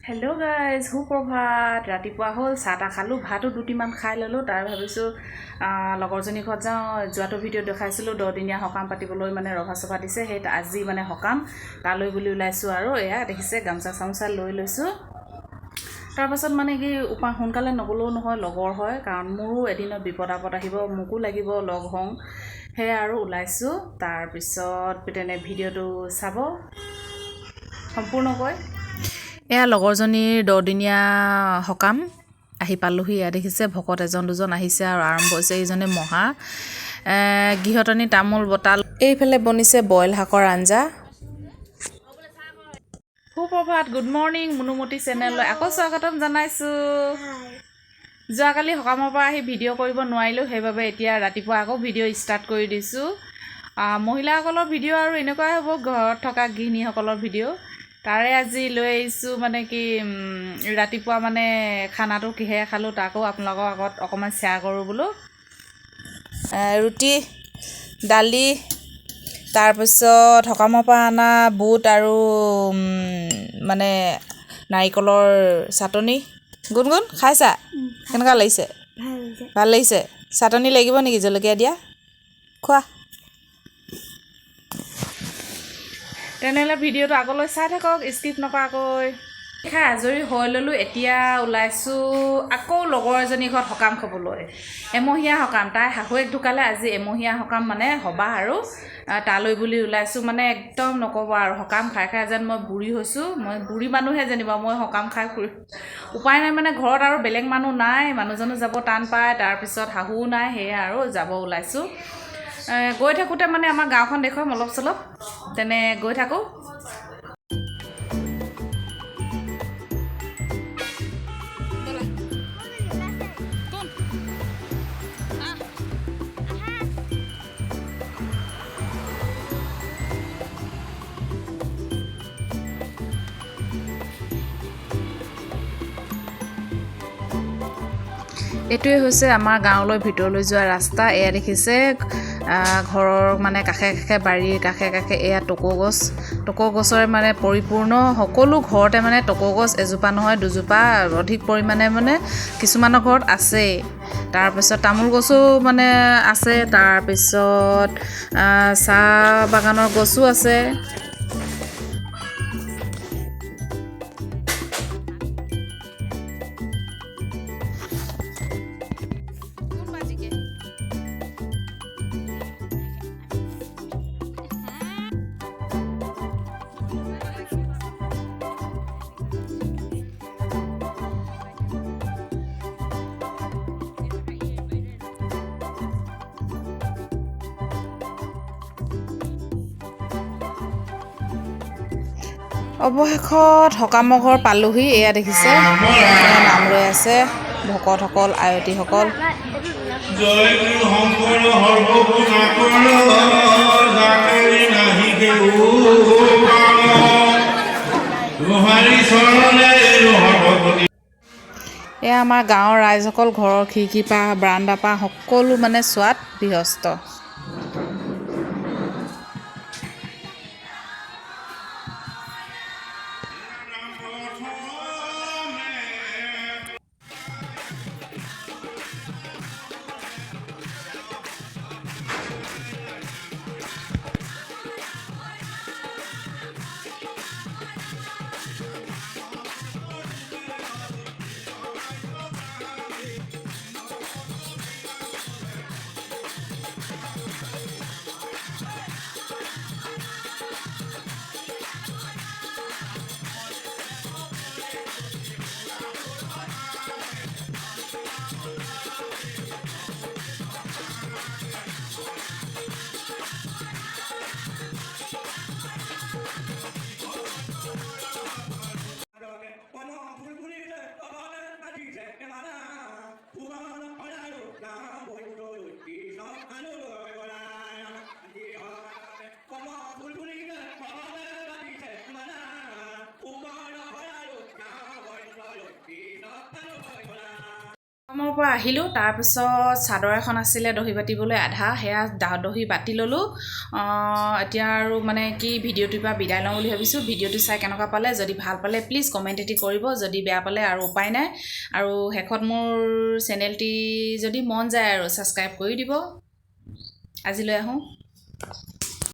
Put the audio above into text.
Hello' guys সুপ্ৰভাত ৰাতিপুৱা হ'ল চাহ খালোঁ ভাতো দুটিমান খাই ল'লোঁ তাৰ ভাবিছোঁ লগৰজনী ঘৰত যাওঁ যোৱাটো ভিডিঅ' দেখাইছিলোঁ 10 দিনীয়া সকাম পাতিবলৈ মানে ৰভা চভা দিছে সেই আজি মানে সকাম তালৈ বুলি ওলাইছোঁ আৰু এয়া দেখিছে গামচা চামচা লৈ লৈছোঁ তাৰপাছত মানে কি সোনকালে নগ'লেও নহয় লগৰ হয় কাৰণ মোৰো এদিনত বিপদ আপদ আহিব মোকো লাগিব লগ হওঁ সেয়া আৰু ওলাইছোঁ তাৰপিছত তেনে ভিডিঅ'টো চাব সম্পূৰ্ণকৈ এয়া লগৰজনীৰ 10 দিনীয়া সকাম আহি পালোহি এয়া দেখিছে ভকত এজন দুজন আহিছে আৰু আৰম্ভ হৈছে এইজনে মহা গৃহতনী তামোল বটাল এইফালে বনিছে বইল শাকৰ আঞ্জা সুপ্ৰভাত গুড মৰ্ণিং মুনুমতি চেনেললৈ আকৌ স্বাগতম জনাইছোঁ যোৱাকালি সকামৰ পৰা আহি ভিডিঅ' কৰিব নোৱাৰিলোঁ সেইবাবে এতিয়া ৰাতিপুৱা আকৌ ভিডিঅ' ষ্টাৰ্ট কৰি দিছোঁ মহিলাসকলৰ ভিডিঅ' আৰু এনেকুৱাই হ'ব ঘৰত থকা গৃহিণীসকলৰ ভিডিঅ' তাৰে আজি লৈ আহিছোঁ মানে কি ৰাতিপুৱা মানে খানাটো কিহেৰে খালোঁ তাকো আপোনালোকৰ আগত অকণমান শ্বেয়াৰ কৰোঁ বোলো ৰুটি দালি তাৰপিছত সকামৰ পৰা অনা বুট আৰু মানে নাৰিকলৰ চাটনি গুণগুণ খাইছা কেনেকুৱা লাগিছে ভাল লাগিছে চাটনি লাগিব নেকি জলকীয়া দিয়া খোৱা তেনেহ'লে ভিডিঅ'টো আগলৈ চাই থাকক স্কিপ নকৰাকৈ খাই আজৰি হৈ ল'লোঁ এতিয়া ওলাইছোঁ আকৌ লগৰ এজনী ঘৰত সকাম খাবলৈ এমহীয়া সকাম তাই শাহুৱেক ঢুকালে আজি এমহীয়া সকাম মানে সবাহ আৰু তালৈ বুলি ওলাইছোঁ মানে একদম নক'ব আৰু সকাম খাই খাই যেন মই বুঢ়ী হৈছোঁ মই বুঢ়ী মানুহে যেনিবা মই সকাম খাই উপায় নাই মানে ঘৰত আৰু বেলেগ মানুহ নাই মানুহজনো যাব টান পায় তাৰপিছত শাহুও নাই সেয়া আৰু যাব ওলাইছোঁ গৈ থাকোঁতে মানে আমাৰ গাঁওখন দেখুৱাম অলপ চলপ তেনে গৈ থাকোঁ এইটোৱে হৈছে আমাৰ গাঁৱলৈ ভিতৰলৈ যোৱা ৰাস্তা এয়া দেখিছে ঘৰৰ মানে কাষে কাষে বাৰীৰ কাষে কাষে এয়া টকৌ গছৰে মানে পৰিপূৰ্ণ সকলো ঘৰতে মানে টকৌ গছ এজোপা নহয় দুজোপা অধিক পৰিমাণে মানে কিছুমানৰ ঘৰত আছেই তাৰপিছত তামোল গছো মানে আছে তাৰপিছত চাহ বাগানৰ গছো আছে অৱশেষত সকামৰ ঘৰ পালোহি এয়া দেখিছে নাম লৈ আছে ভকতসকল আয়তীসকল এয়া আমাৰ গাঁৱৰ ৰাইজসকল ঘৰৰ খিৰিকী পৰা বাৰাণ্ডা পৰা সকলো মানে চোৱাত ব্যস্ত কামৰ পৰা আহিলোঁ, তাৰপিছত চাদৰ এখন আছিলে দহি বাতিবলৈ আধা, সেয়া দহি বাতি ল'লোঁ। এতিয়া আৰু মানে কি ভিডিঅ'টোৰ পৰা বিদায় লওঁ বুলি ভাবিছোঁ। ভিডিঅ'টো চাই কেনেকুৱা পালে, যদি ভাল পালে প্লিজ কমেণ্ট এটি কৰিব, যদি বেয়া পালে আৰু উপায় নাই। আৰু শেষত মোৰ চেনেলটি যদি মন যায় আৰু ছাবস্ক্ৰাইব কৰি দিব। আজিলৈ আহোঁ।